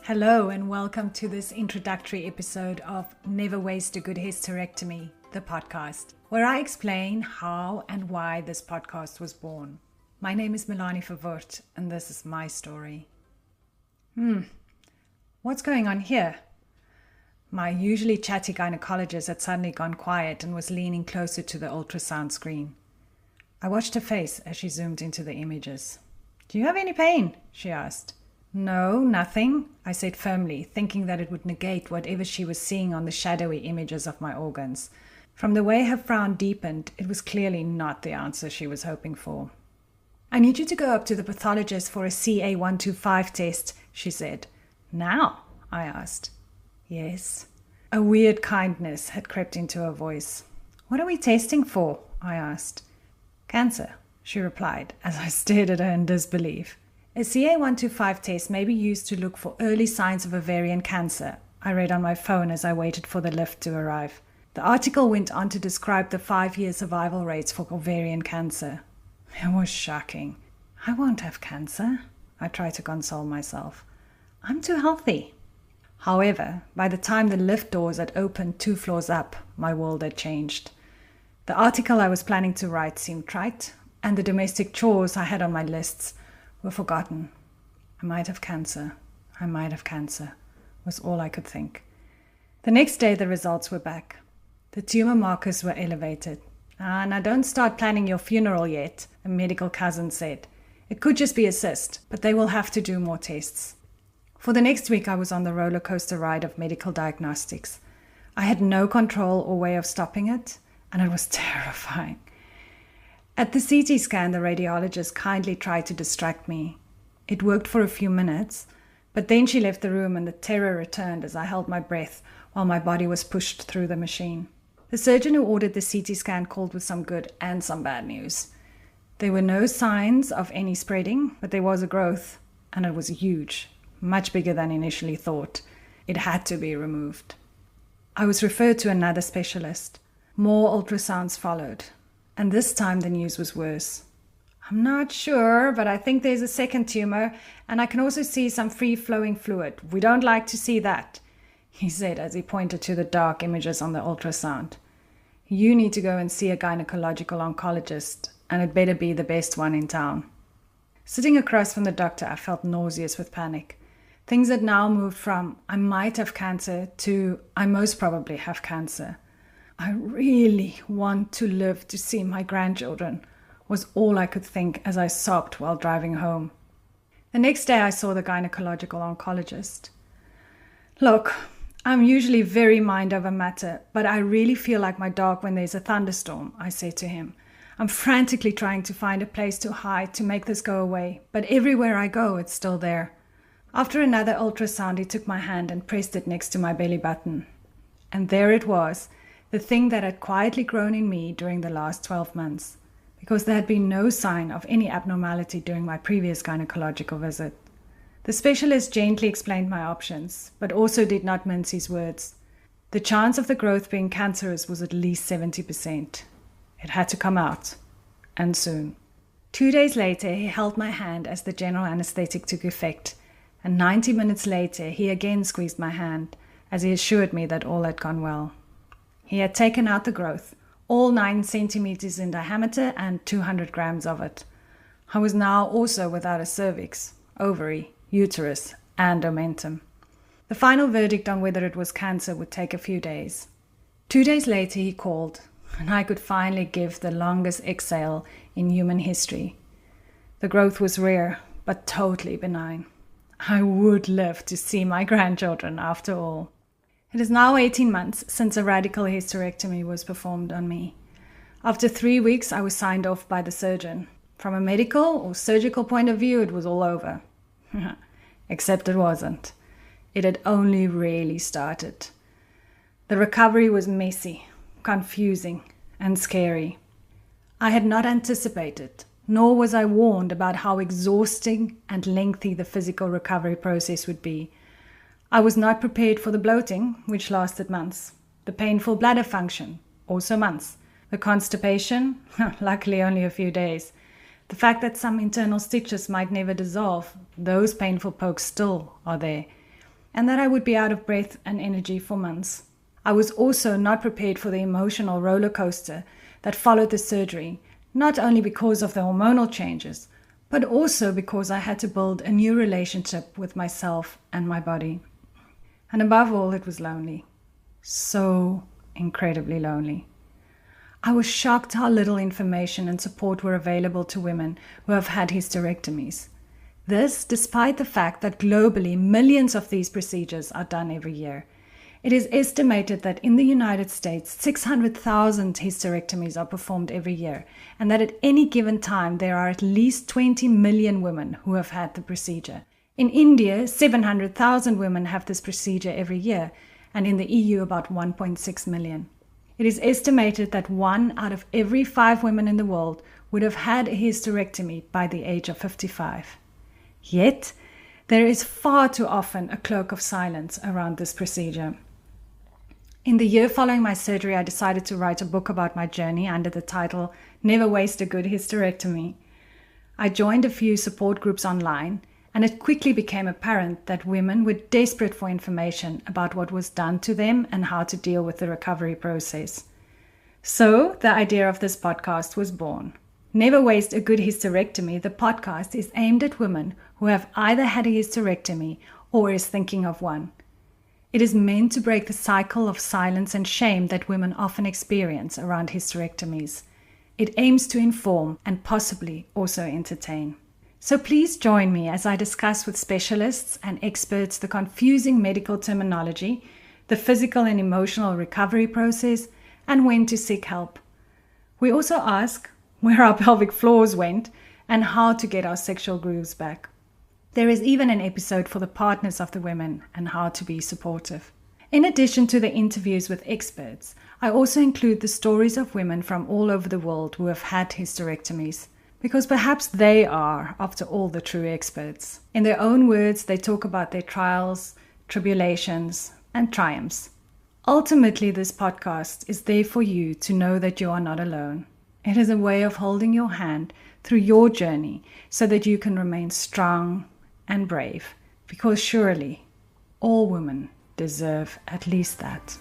Hello and welcome to this introductory episode of Never Waste A Good Hysterectomy, the podcast, where I explain how and why this podcast was born. My name is Melanie Verwoerd and this is my story. What's going on here? My usually chatty gynecologist had suddenly gone quiet and was leaning closer to the ultrasound screen. I watched her face as she zoomed into the images. "Do you have any pain?" she asked. "No, nothing," I said firmly, thinking that it would negate whatever she was seeing on the shadowy images of my organs. From the way her frown deepened, it was clearly not the answer she was hoping for. "I need you to go up to the pathologist for a CA125 test," she said. "Now?" I asked. "Yes." A weird kindness had crept into her voice. "What are we testing for?" I asked. "Cancer," she replied, as I stared at her in disbelief. "A CA125 test may be used to look for early signs of ovarian cancer," I read on my phone as I waited for the lift to arrive. The article went on to describe the 5-year survival rates for ovarian cancer. It was shocking. "I won't have cancer," I tried to console myself. "I'm too healthy." However, by the time the lift doors had opened 2 floors up, my world had changed. The article I was planning to write seemed trite, and the domestic chores I had on my lists were forgotten. I might have cancer, was all I could think. The next day the results were back. The tumor markers were elevated. "Now don't start planning your funeral yet," a medical cousin said. "It could just be a cyst, but they will have to do more tests." For the next week I was on the roller coaster ride of medical diagnostics. I had no control or way of stopping it, and it was terrifying. At the CT scan, the radiologist kindly tried to distract me. It worked for a few minutes, but then she left the room and the terror returned as I held my breath while my body was pushed through the machine. The surgeon who ordered the CT scan called with some good and some bad news. There were no signs of any spreading, but there was a growth, and it was huge, much bigger than initially thought. It had to be removed. I was referred to another specialist. More ultrasounds followed. And this time the news was worse. "I'm not sure, but I think there's a second tumor, and I can also see some free-flowing fluid. We don't like to see that," he said as he pointed to the dark images on the ultrasound. "You need to go and see a gynaecological oncologist, and it better be the best one in town." Sitting across from the doctor, I felt nauseous with panic. Things had now moved from "I might have cancer" to "I most probably have cancer." "I really want to live to see my grandchildren," was all I could think as I sobbed while driving home. The next day I saw the gynaecological oncologist. "Look, I'm usually very mind over matter, but I really feel like my dog when there's a thunderstorm," I said to him. "I'm frantically trying to find a place to hide to make this go away, but everywhere I go it's still there." After another ultrasound, he took my hand and pressed it next to my belly button. And there it was, the thing that had quietly grown in me during the last 12 months, because there had been no sign of any abnormality during my previous gynecological visit. The specialist gently explained my options, but also did not mince his words. The chance of the growth being cancerous was at least 70%. It had to come out, and soon. 2 days later, he held my hand as the general anesthetic took effect, and 90 minutes later, he again squeezed my hand as he assured me that all had gone well. He had taken out the growth, all 9 centimeters in diameter and 200 grams of it. I was now also without a cervix, ovary, uterus, and omentum. The final verdict on whether it was cancer would take a few days. 2 days later he called, and I could finally give the longest exhale in human history. The growth was rare, but totally benign. I would live to see my grandchildren after all. It is now 18 months since a radical hysterectomy was performed on me. After 3 weeks, I was signed off by the surgeon. From a medical or surgical point of view, it was all over. Except it wasn't. It had only really started. The recovery was messy, confusing, and scary. I had not anticipated, nor was I warned about how exhausting and lengthy the physical recovery process would be. I was not prepared for the bloating, which lasted months. The painful bladder function, also months. The constipation, luckily only a few days. The fact that some internal stitches might never dissolve, those painful pokes still are there. and that I would be out of breath and energy for months. I was also not prepared for the emotional roller coaster that followed the surgery, not only because of the hormonal changes, but also because I had to build a new relationship with myself and my body. And above all, it was lonely. So incredibly lonely. I was shocked how little information and support were available to women who have had hysterectomies. This, despite the fact that globally millions of these procedures are done every year. It is estimated that in the United States, 600,000 hysterectomies are performed every year, and that at any given time there are at least 20 million women who have had the procedure. In India, 700,000 women have this procedure every year, and in the EU about 1.6 million. It is estimated that 1 out of every 5 women in the world would have had a hysterectomy by the age of 55. Yet, there is far too often a cloak of silence around this procedure. In the year following my surgery, I decided to write a book about my journey under the title Never Waste A Good Hysterectomy. I joined a few support groups online, and it quickly became apparent that women were desperate for information about what was done to them and how to deal with the recovery process. So, the idea of this podcast was born. Never Waste a Good Hysterectomy, the podcast is aimed at women who have either had a hysterectomy or is thinking of one. It is meant to break the cycle of silence and shame that women often experience around hysterectomies. It aims to inform and possibly also entertain. So please join me as I discuss with specialists and experts the confusing medical terminology, the physical and emotional recovery process, and when to seek help. We also ask where our pelvic floors went and how to get our sexual grooves back. There is even an episode for the partners of the women and how to be supportive. In addition to the interviews with experts, I also include the stories of women from all over the world who have had hysterectomies, because perhaps they are, after all, the true experts. In their own words, they talk about their trials, tribulations, and triumphs. Ultimately, this podcast is there for you to know that you are not alone. It is a way of holding your hand through your journey so that you can remain strong and brave, because surely all women deserve at least that.